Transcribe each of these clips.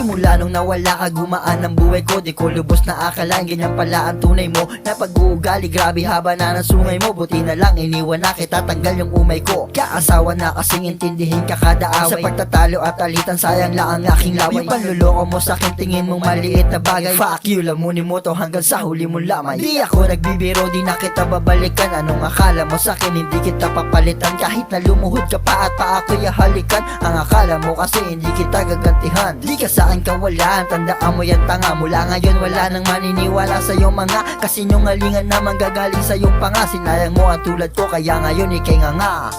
Simula nung nawala ka, gumaan ang buhay ko. Di ko lubos na akalain, ganyan pala ang tunay mo na pag-uugali. Grabe haba na ng sungay mo, buti na lang iniwan na kita, tanggal yung umay ko. Kaasawa na kasing intindihin ka kada away. Sa pagtatalo at alitan, sayang lang ang aking laway. Yung panluloko mo sa'kin, tingin mong maliit na bagay. Fuck you, lamunin mo to hanggang sa huli mong lamay. Di ako nagbibiro, di na kita babalikan. Anong akala mo sa'kin, hindi kita papalitan. Kahit na lumuhod ka pa at pa ako'y halikan. Ang akala mo kasi hindi kita gagantihan. Di ka sa'kin kawalan, tandaan mo yan tanga. Mula ngayon wala nang maniniwala sa iyong mga kasinungalingan na manggagaling sa iyong panga. Sinayang mo ang tulad ko, kaya ngayon ikay nga.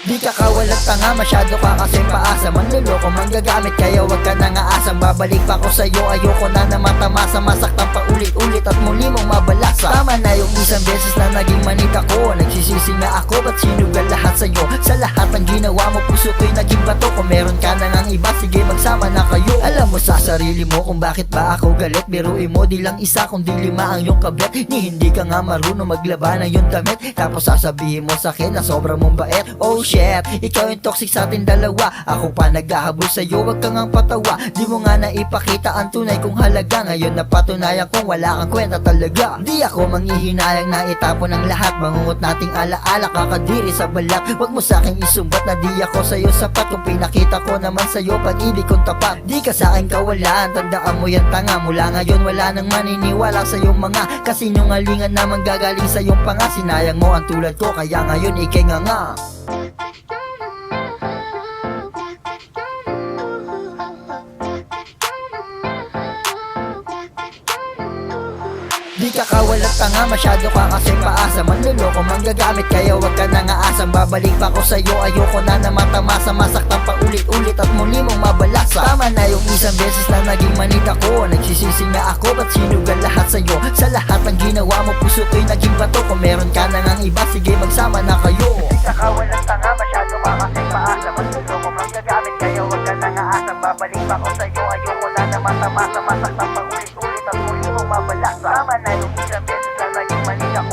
Di ka kawalat tanga, masyado ka kasing paasa. Manluloko, manggagamit, kaya wag ka nang aasang. Babalik pa ko sa'yo, ayoko na na matamasa. Masaktan pa ulit-ulit at muli mong mabalasa. Tama na yung isang beses na naging manita ko. Nagsisisi nga ako, ba't sinugal lahat sa'yo? Sa lahat ng ginawa mo, puso ko'y naging bato. Kung meron ka na ng iba, sige magsama na kayo. Alam mo sa sarili mo kung bakit ba ako galit. Biruin mo, di lang isa kundi lima ang iyong kabit. Ni hindi ka nga marunong maglaba ng iyong damit. Tapos sasabihin mo sa'kin na sobrang mong bait. Oh shit, ikaw yung toxic sa atin dalawa. Ako pa naghahabol sa'yo, wag kang ang patawa. Di mo nga naipakita ang tunay kong halaga. Ngayon napatunayan kong wala kang kwenta talaga. Di ako manghihinayang na itapon ang lahat. Mangungot nating alaala, kakadiri sa balat. Wag mo sa'king isumbat na di ako sa'yo sapat. Kung pinakita ko naman sa'yo pag-ibig kong tapat. Di ka sa'kin kawalan, tandaan mo yan tanga. Mula ngayon wala nang maniniwala sa iyong mga kasinungalingan na manggagaling sa iyong panga. Sinayang mo ang tulad ko, kaya ngayon ikay nga. Di ka kawalat tanga, masyado ka kasing paasa. Manluloko, manggagamit, kaya wag ka nang aasang. Babalik pa ko sa'yo, ayoko na na matamasa. Masaktan pa ulit-ulit at muli mong mabalasa. Tama na yung isang beses na naging manita ko. Nagsisisi nga ako, ba't sinugal lahat sa'yo? Sa lahat ng ginawa mo, puso ko'y naging bato. Kung meron ka na ng iba, sige magsama na kayo. Di ka kawalat tanga, masyado ka kasing paasa. Manluloko, manggagamit, kaya wag ka nang aasang. Babalik pa ko sa'yo, ayoko na na matamasa. Masaktan pa ulit-ulit at muli mong mabalasa. Tama na yung isang beses na naging manita ko.